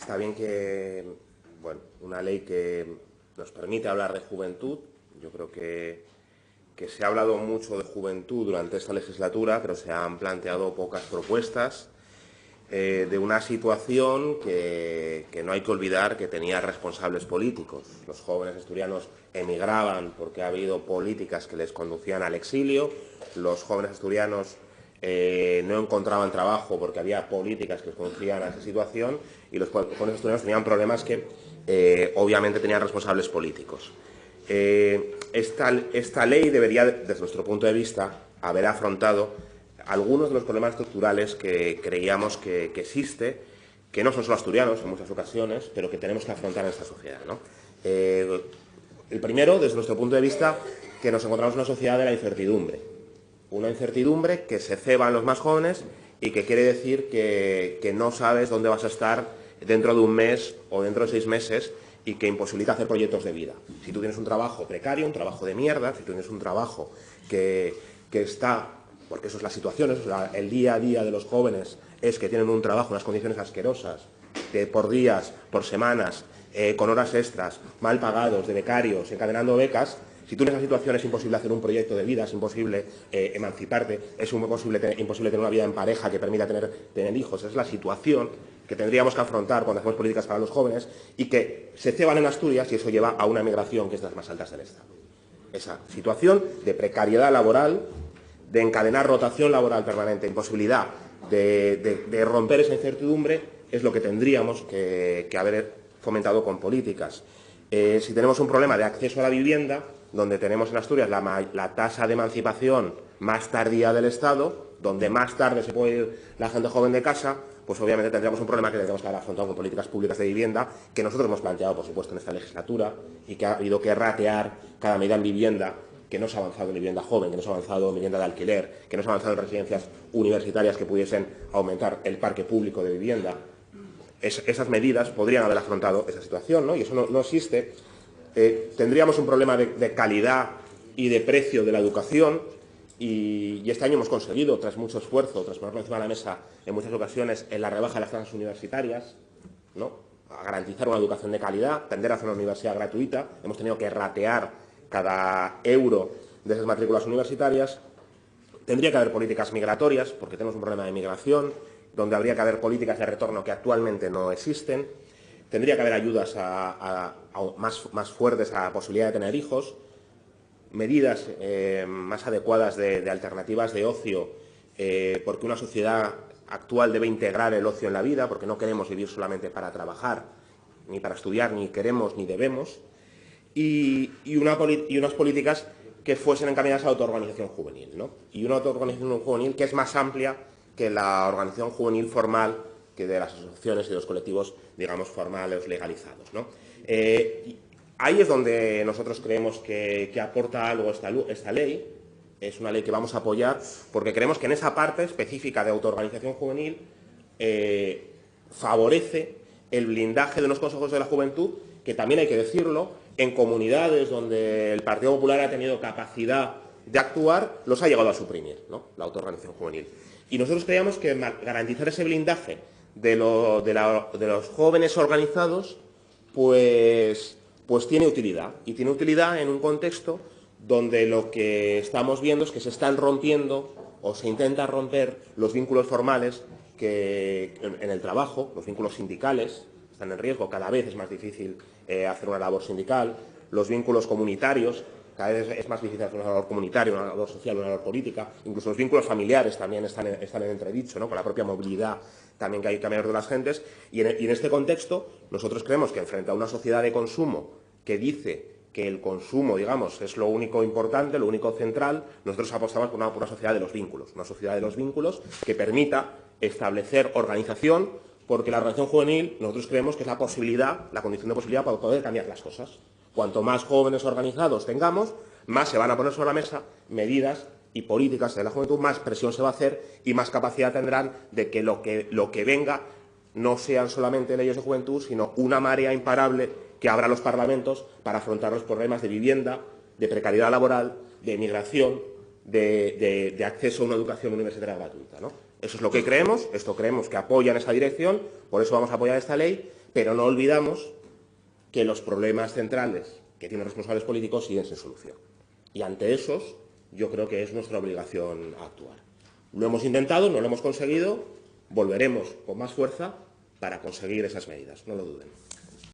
Está bien que, bueno, una ley que nos permite hablar de juventud. Yo creo que se ha hablado mucho de juventud durante esta legislatura, pero se han planteado pocas propuestas de una situación que no hay que olvidar que tenía responsables políticos. Los jóvenes asturianos emigraban porque ha habido políticas que les conducían al exilio. Los jóvenes asturianos no encontraban trabajo porque había políticas que les conducían a esa situación, y los jóvenes asturianos tenían problemas que obviamente tenían responsables políticos. Esta ley debería, desde nuestro punto de vista, haber afrontado algunos de los problemas estructurales que creíamos que existe, que no son solo asturianos en muchas ocasiones, pero que tenemos que afrontar en esta sociedad, ¿no? El primero, desde nuestro punto de vista, que nos encontramos en una sociedad de la incertidumbre. Una incertidumbre que se ceba en los más jóvenes y que quiere decir que no sabes dónde vas a estar dentro de un mes o dentro de 6 meses, y que imposibilita hacer proyectos de vida. Si tú tienes un trabajo precario, un trabajo de mierda, si tú tienes un trabajo que está, porque eso es la situación, eso es el día a día de los jóvenes, es que tienen un trabajo, unas condiciones asquerosas, por días, por semanas, con horas extras, mal pagados, de becarios, encadenando becas. Si tú en esa situación es imposible hacer un proyecto de vida, es imposible emanciparte, es imposible tener una vida en pareja que permita tener hijos. Esa es la situación que tendríamos que afrontar cuando hacemos políticas para los jóvenes, y que se ceban en Asturias, y eso lleva a una migración que es de las más altas del Estado. Esa situación de precariedad laboral, de encadenar rotación laboral permanente, imposibilidad de romper esa incertidumbre, es lo que tendríamos que haber fomentado con políticas. Si tenemos un problema de acceso a la vivienda, donde tenemos en Asturias la tasa de emancipación más tardía del Estado, donde más tarde se puede ir la gente joven de casa, pues obviamente tendríamos un problema que tendríamos que haber afrontado con políticas públicas de vivienda, que nosotros hemos planteado, por supuesto, en esta legislatura, y que ha habido que ratear cada medida en vivienda, que no se ha avanzado en vivienda joven, que no se ha avanzado en vivienda de alquiler, que no se ha avanzado en residencias universitarias que pudiesen aumentar el parque público de vivienda. Esas medidas podrían haber afrontado esa situación, ¿no? Y eso no existe. Tendríamos un problema de calidad y de precio de la educación, y este año hemos conseguido, tras mucho esfuerzo, tras ponerlo encima de la mesa en muchas ocasiones, en la rebaja de las tasas universitarias, ¿no?, a garantizar una educación de calidad, tender a hacer una universidad gratuita. Hemos tenido que ratear cada euro de esas matrículas universitarias. Tendría que haber políticas migratorias, porque tenemos un problema de migración, donde habría que haber políticas de retorno que actualmente no existen. Tendría que haber ayudas más fuertes a la posibilidad de tener hijos, medidas más adecuadas de alternativas de ocio, porque una sociedad actual debe integrar el ocio en la vida, porque no queremos vivir solamente para trabajar, ni para estudiar, ni queremos ni debemos, y unas políticas que fuesen encaminadas a la autoorganización juvenil, ¿no? Y una autoorganización juvenil que es más amplia que la organización juvenil formal, que de las asociaciones y de los colectivos, digamos, formales, legalizados, ¿no? Ahí es donde nosotros creemos que aporta algo esta ley. Es una ley que vamos a apoyar, porque creemos que en esa parte específica de autoorganización juvenil favorece el blindaje de los consejos de la juventud, que también hay que decirlo, en comunidades donde el Partido Popular ha tenido capacidad de actuar, los ha llegado a suprimir, ¿no?, la autoorganización juvenil. Y nosotros creíamos que garantizar ese blindaje de los jóvenes organizados, pues tiene utilidad. Y tiene utilidad en un contexto donde lo que estamos viendo es que se están rompiendo, o se intentan romper, los vínculos formales en el trabajo. Los vínculos sindicales están en riesgo, cada vez es más difícil hacer una labor sindical. Los vínculos comunitarios, cada vez es más difícil hacer una labor comunitaria, una labor social, una labor política. Incluso los vínculos familiares también están en entredicho, ¿no?, con la propia movilidad también que hay que cambiar de las gentes. Y en este contexto, nosotros creemos que frente a una sociedad de consumo que dice que el consumo, digamos, es lo único importante, lo único central, nosotros apostamos por una sociedad de los vínculos, una sociedad de los vínculos que permita establecer organización, porque la organización juvenil nosotros creemos que es la posibilidad, la condición de posibilidad para poder cambiar las cosas. Cuanto más jóvenes organizados tengamos, más se van a poner sobre la mesa medidas y políticas de la juventud, más presión se va a hacer y más capacidad tendrán de que lo que venga no sean solamente leyes de juventud, sino una marea imparable que abra los parlamentos para afrontar los problemas de vivienda, de precariedad laboral, de migración, de acceso a una educación universitaria gratuita, ¿no? Eso es lo que creemos, esto creemos que apoya en esa dirección, por eso vamos a apoyar esta ley, pero no olvidamos que los problemas centrales que tienen responsables políticos siguen sin solución. Y ante esos, yo creo que es nuestra obligación actuar. Lo hemos intentado, no lo hemos conseguido, volveremos con más fuerza para conseguir esas medidas, no lo duden.